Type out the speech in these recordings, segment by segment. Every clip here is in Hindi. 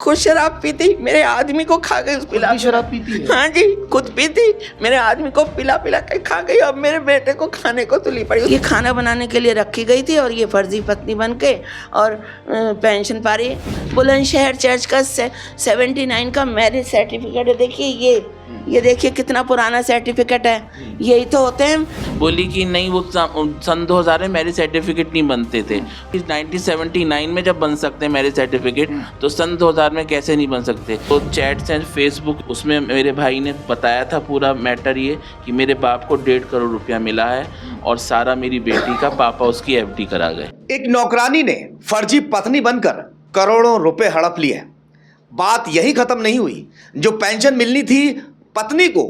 खुद शराब पीती, मेरे आदमी को खा गई, पिला भी शराब पीती है? हाँ जी, खुद पीती, मेरे आदमी को पिला पिला के खा गई। अब मेरे बेटे को खाने को तुली पड़ी। ये खाना बनाने के लिए रखी गई थी और ये फर्जी पत्नी बन के और पेंशन पा रही है। बुलंदशहर चर्च का 79 का मैरिज सर्टिफिकेट है। देखिए ये देखिए कितना पुराना सर्टिफिकेट है। यही तो होते हैं। बोली कि नहीं, वो सन 2000 में मैरिज सर्टिफिकेट नहीं बनते थे। 1979 में जब बन सकते हैं मैरिज सर्टिफिकेट, तो सन 2000 में कैसे नहीं बन सकते। तो चैट्स हैं फेसबुक, उसमें मेरे भाई ने बताया था पूरा मैटर ये कि मेरे बाप को 1.5 करोड़ रुपया मिला है और सारा मेरी बेटी का पापा उसकी एफडी करा गए। एक नौकरानी ने फर्जी पत्नी बनकर करोड़ों रुपए हड़प लिए। बात यही खत्म नहीं हुई। जो पेंशन मिलनी थी पत्नी को,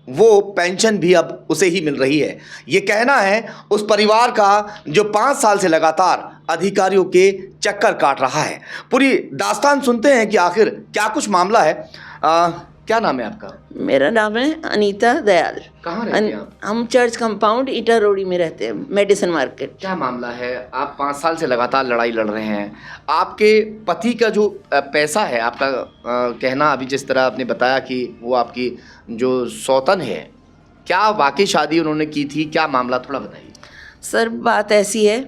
वो पेंशन भी अब उसे ही मिल रही है। ये कहना है उस परिवार का जो 5 साल से लगातार अधिकारियों के चक्कर काट रहा है। पूरी दास्तान सुनते हैं कि आखिर क्या कुछ मामला है। क्या नाम है आपका? मेरा नाम है अनीता दयाल। कहाँ रहते हैं आप? हम चर्च कंपाउंड ईटा रोडी में रहते हैं, मेडिसन मार्केट। क्या मामला है? आप 5 साल से लगातार लड़ाई लड़ रहे हैं। आपके पति का जो पैसा है, आपका कहना अभी जिस तरह आपने बताया कि वो आपकी जो सौतन है, क्या वाकई शादी उन्होंने की थी? क्या मामला, थोड़ा बताइए। सर बात ऐसी है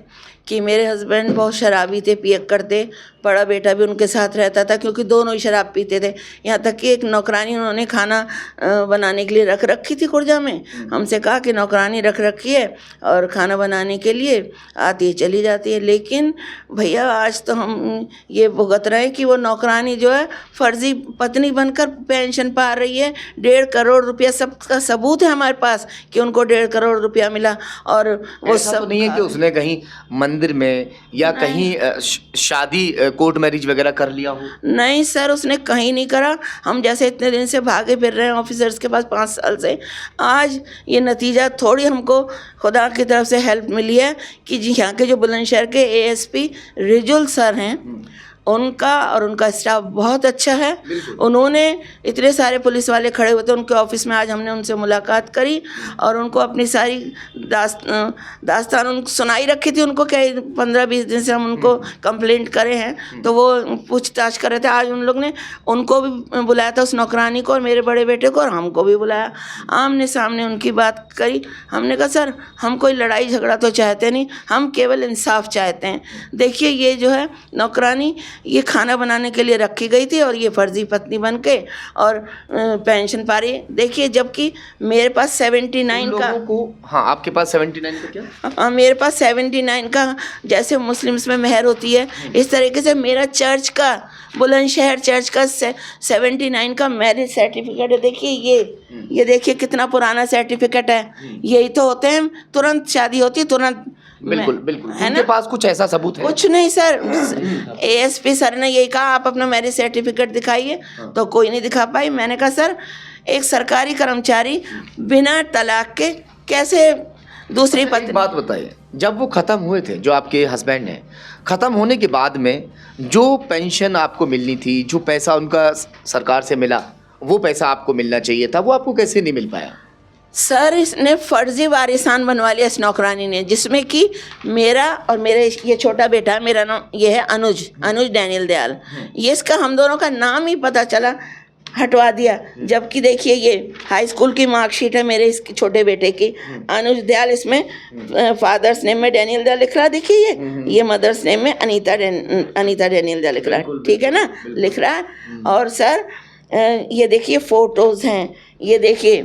कि मेरे हस्बैंड बहुत शराबी थे, पियक करते। बड़ा बेटा भी उनके साथ रहता था क्योंकि दोनों ही शराब पीते थे। यहाँ तक कि एक नौकरानी उन्होंने खाना बनाने के लिए रख रखी थी खुर्जा में। हमसे कहा कि नौकरानी रख रखी है और खाना बनाने के लिए आती है चली जाती है। लेकिन भैया आज तो हम ये भुगत रहे हैं कि वो नौकरानी जो है फर्जी पत्नी बनकर पेंशन पा रही है। 1.5 करोड़ रुपया सबका सबूत है हमारे पास कि उनको 1.5 करोड़ रुपया मिला। और वो ऐसा तो नहीं है कि उसने कहीं मंदिर में या कहीं शादी कोर्ट मैरिज वगैरह कर लिया हो? नहीं सर, उसने कहीं नहीं करा। हम जैसे इतने दिन से भागे फिर रहे हैं ऑफिसर्स के पास 5 साल से, आज ये नतीजा थोड़ी हमको खुदा की तरफ से हेल्प मिली है कि जी यहाँ के जो बुलंदशहर के एएसपी रिजुल सर हैं, उनका और उनका स्टाफ बहुत अच्छा है। उन्होंने इतने सारे पुलिस वाले खड़े हुए थे उनके ऑफिस में, आज हमने उनसे मुलाकात करी और उनको अपनी सारी दास्तान उनको सुनाई रखी थी। उनको क्या 15-20 दिन से हम उनको कंप्लेंट करे हैं, तो वो पूछताछ कर रहे थे। आज उन लोग ने उनको भी बुलाया था, उस नौकरानी को और मेरे बड़े बेटे को, और हमको भी बुलाया। आमने सामने उनकी बात करी। हमने कहा सर हम कोई लड़ाई झगड़ा तो चाहते नहीं, हम केवल इंसाफ चाहते हैं। देखिए ये जो है नौकरानी, ये खाना बनाने के लिए रखी गई थी और ये फर्जी पत्नी बन के और पेंशन पा रही है। देखिए जबकि मेरे पास 79 का हाँ, आपके पास 79 का क्या? हाँ, मेरे पास 79 का जैसे मुस्लिम्स में मेहर होती है, इस तरीके से मेरा चर्च का, बुलंदशहर चर्च का 79 का मैरिज सर्टिफिकेट है। देखिए ये देखिए कितना पुराना सर्टिफिकेट है। यही तो होते हैं, तुरंत शादी होती है तुरंत। बिल्कुल है उनके पास कुछ ऐसा सबूत है? कुछ नहीं सर, एएसपी सर ने यही कहा आप अपना मैरिज सर्टिफिकेट दिखाइए, तो कोई नहीं दिखा पाई। मैंने कहा सर एक सरकारी कर्मचारी बिना तलाक के कैसे दूसरी पत्नी। बात बताइए, जब वो खत्म हुए थे, जो आपके हस्बैंड हैं, खत्म होने के बाद में जो पेंशन आपको मिलनी थी, जो पैसा उनका सरकार से मिला, वो पैसा आपको मिलना चाहिए था, वो आपको कैसे नहीं मिल पाया? सर इसने फर्जी वारिसान बनवा लिया इस नौकरानी ने, जिसमें कि मेरा और मेरे ये छोटा बेटा, मेरा नाम ये है अनुज डैनियल दयाल, ये इसका हम दोनों का नाम ही पता चला हटवा दिया। जबकि देखिए ये हाई स्कूल की मार्कशीट है मेरे इसके छोटे बेटे की, अनुज दयाल इसमें फादर्स नेम में डैनियल दयाल लिख रहा है। देखिए ये मदर्स नेम में अनीता डैनियल दयाल लिख रहा है, ठीक है ना, लिख रहा है। और सर ये देखिए फोटोज हैं, ये देखिए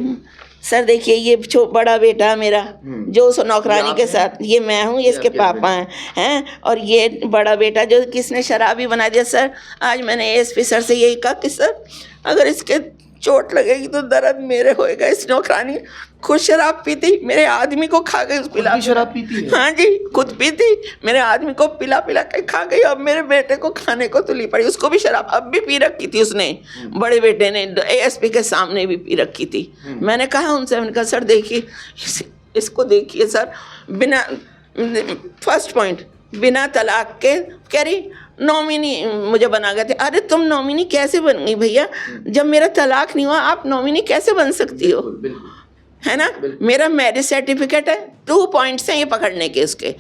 सर, देखिए ये बड़ा बेटा मेरा जो उस नौकरानी के साथ, ये मैं हूँ, ये इसके पापा हैं और ये बड़ा बेटा जो किसने शराबी बना दिया। सर आज मैंने एएसपी सर से यही कहा कि सर अगर इसके चोट लगेगी तो दर्द मेरे होएगा। इस नौकरानी खुद शराब पीती, मेरे आदमी को खा गई, पिला शराब पीती है? हाँ जी, खुद पीती, मेरे आदमी को पिला पिला के खा गई। अब मेरे बेटे को खाने को तुली पड़ी। उसको भी शराब अब भी पी रखी थी उसने, बड़े बेटे ने एएसपी के सामने भी पी रखी थी। मैंने कहा उनसे, मैंने कहा सर देखिए इसको देखिए सर, बिना फर्स्ट पॉइंट बिना तलाक के कह रही नॉमिनी मुझे बना गए थे। अरे तुम नॉमिनी कैसे बन गई भैया, जब मेरा तलाक नहीं हुआ आप नॉमिनी कैसे बन सकती हो? है ना, मेरा मैरिज सर्टिफिकेट है, 2 पॉइंट्स हैं ये पकड़ने के उसके।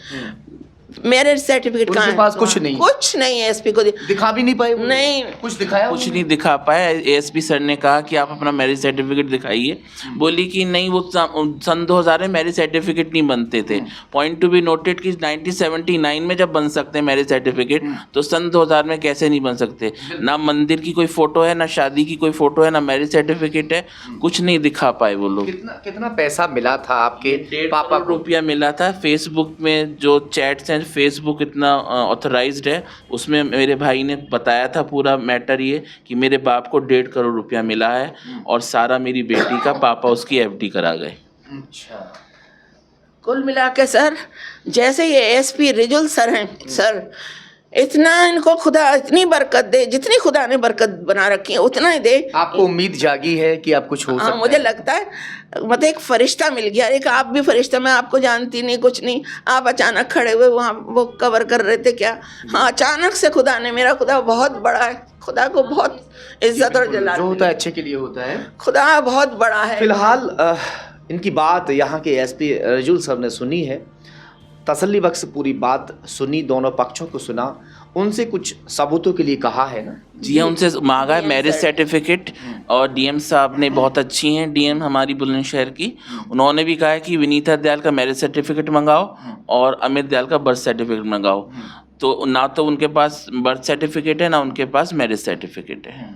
मेरे सर्टिफिकेट उनके कहाँ है? पास कुछ नहीं। कुछ नहीं है एसपी को दिखा भी नहीं पाए वो? नहीं। कुछ दिखाया कुछ नहीं दिखा पाया। एएसपी सर ने कहा कि आप अपना मैरिज सर्टिफिकेट दिखाइए, बोली कि नहीं वो सन 2000 में मैरिज सर्टिफिकेट नहीं बनते थे। पॉइंट टू बी नोटेड कि 1979 में जब बन सकते हैं मैरिज सर्टिफिकेट तो सन 2000 में कैसे नहीं बन सकते। ना मंदिर की कोई फोटो है, ना शादी की कोई फोटो है, ना मैरिज सर्टिफिकेट है, कुछ नहीं दिखा पाए वो लोग। कितना कितना पैसा मिला था आपके 1.5 पापा करोड़ को? रुपया मिला था। फेसबुक में जो चैट्स हैं, फेसबुक इतना ऑथराइज्ड है, उसमें मेरे भाई ने बताया था पूरा मैटर ये कि मेरे बाप को 1.5 करोड़ रुपया मिला है और सारा मेरी बेटी का पापा उसकी एफडी करा गए। अच्छा। कुल मिला के सर, जैसे ये एसपी रिजुल सर हैं सर, इतना इनको खुदा इतनी बरकत दे, जितनी खुदा ने बरकत बना रखी है उतना ही दे। आपको उम्मीद जागी है कि आप कुछ हो सकता हाँ, मुझे लगता है मतलब एक फरिश्ता मिल गया। एक आप भी फरिश्ता, मैं आपको जानती नहीं कुछ नहीं, आप अचानक खड़े हुए वहाँ वो कवर कर रहे थे क्या? हाँ, अचानक से खुदा ने, मेरा खुदा बहुत बड़ा है, खुदा को बहुत इज्जत और जलाल, जो होता है अच्छे के लिए होता है। खुदा बहुत बड़ा है। फिलहाल इनकी बात यहाँ के एसपी रजुल सर ने सुनी है, तसल्ली बख्श पूरी बात सुनी, दोनों पक्षों को सुना, उनसे कुछ सबूतों के लिए कहा है ना? जी हाँ, उनसे मांगा है मैरिज सर्टिफिकेट। और डीएम साहब ने बहुत अच्छी हैं, डीएम हमारी बुलंदशहर की, उन्होंने भी कहा है कि विनीता दयाल का मैरिज सर्टिफिकेट मंगाओ और अमित दयाल का बर्थ सर्टिफिकेट मंगाओ। तो ना तो उनके पास बर्थ सर्टिफिकेट है, ना उनके पास मैरिज सर्टिफिकेट है,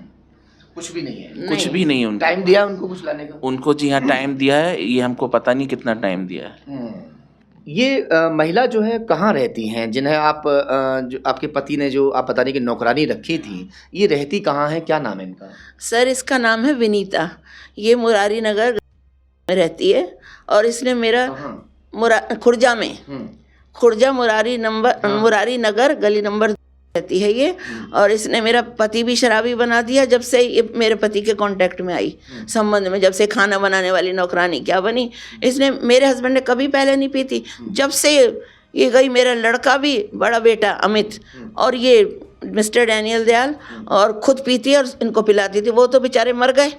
कुछ भी नहीं है। कुछ भी नहीं है उनका। टाइम दिया उनको कुछ लाने का? उनको जी हाँ टाइम दिया है, ये हमको पता नहीं कितना टाइम दिया है। ये महिला जो है कहाँ रहती हैं, जिन्हें आप जो आपके पति ने जो आप बताने की नौकरानी रखी थी, ये रहती कहाँ है, क्या नाम है इनका? सर इसका नाम है विनीता, ये मुरारी नगर में रहती है और इसने मेरा खुर्जा में, खुर्जा मुरारी नगर गली नंबर रहती है ये। और इसने मेरा पति भी शराबी बना दिया जब से ये मेरे पति के कांटेक्ट में आई, संबंध में, जब से खाना बनाने वाली नौकरानी क्या बनी। इसने, मेरे हस्बैंड ने कभी पहले नहीं पी थी, जब से ये गई मेरा लड़का भी, बड़ा बेटा अमित और ये मिस्टर डैनियल दयाल, और खुद पीती है और इनको पिलाती थी। वो तो बेचारे मर गए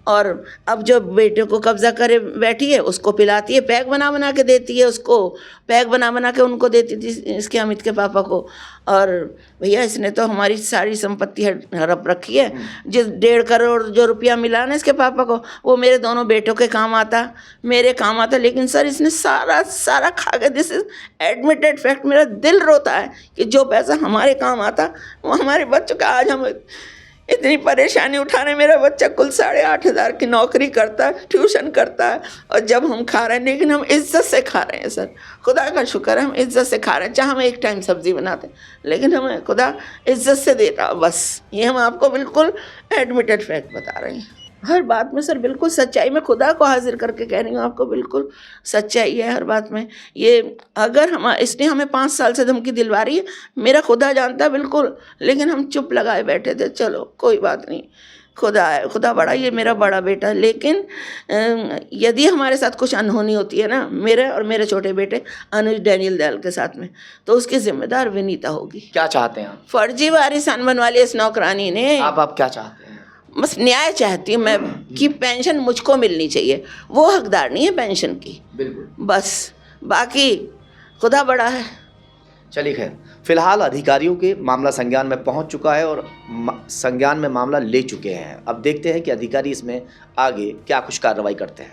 और अब जो बेटे को कब्जा करे बैठी है उसको पिलाती है, पैक बना बना के देती है उसको, पैक बना बना के उनको देती थी इसके अमित के पापा को। और भैया इसने तो हमारी सारी संपत्ति हड़प रखी है। जिस 1.5 करोड़ जो रुपया मिला ना इसके पापा को, वो मेरे दोनों बेटों के काम आता, मेरे काम आता, लेकिन सर इसने सारा सारा खा गया। This is admitted fact. मेरा दिल रोता है कि जो पैसा हमारे काम आता वो हमारे बच्चों का, आज हम इतनी परेशानी उठा रहे। मेरा बच्चा कुल 8,500 की नौकरी करता है, ट्यूशन करता है, और जब हम खा रहे हैं, लेकिन हम इज्जत से खा रहे हैं सर, खुदा का शुक्र है हम इज्जत से खा रहे हैं। चाहे हम एक टाइम सब्जी बनाते हैं, लेकिन हमें खुदा इज्जत से देता, बस ये हम आपको बिल्कुल एडमिटेड फैक्ट बता रहे हैं। हर बात में सर बिल्कुल सच्चाई, मैं खुदा को हाजिर करके कह रही हूँ आपको, बिल्कुल सच्चाई है हर बात में। ये अगर हम, इसने हमें 5 साल से धमकी दिलवा रही है, मेरा खुदा जानता है बिल्कुल, लेकिन हम चुप लगाए बैठे थे, चलो कोई बात नहीं, खुदा है, खुदा बड़ा, ये मेरा बड़ा बेटा है। लेकिन यदि हमारे साथ कुछ अनहोनी होती है ना, मेरे और मेरे छोटे बेटे अनुज डैनियल दयाल के साथ में, तो उसकी जिम्मेदार विनीता होगी। क्या चाहते हैं आप? फर्जी वारिसान बनवा लिया इस नौकरानी ने। आप क्या चाहते हैं? बस न्याय चाहती हूँ मैं कि पेंशन मुझको मिलनी चाहिए, वो हकदार नहीं है पेंशन की, बिल्कुल, बस बाकी खुदा बड़ा है। चलिए खैर, फिलहाल अधिकारियों के मामला संज्ञान में पहुंच चुका है और संज्ञान में मामला ले चुके हैं। अब देखते हैं कि अधिकारी इसमें आगे क्या कुछ कार्रवाई करते हैं।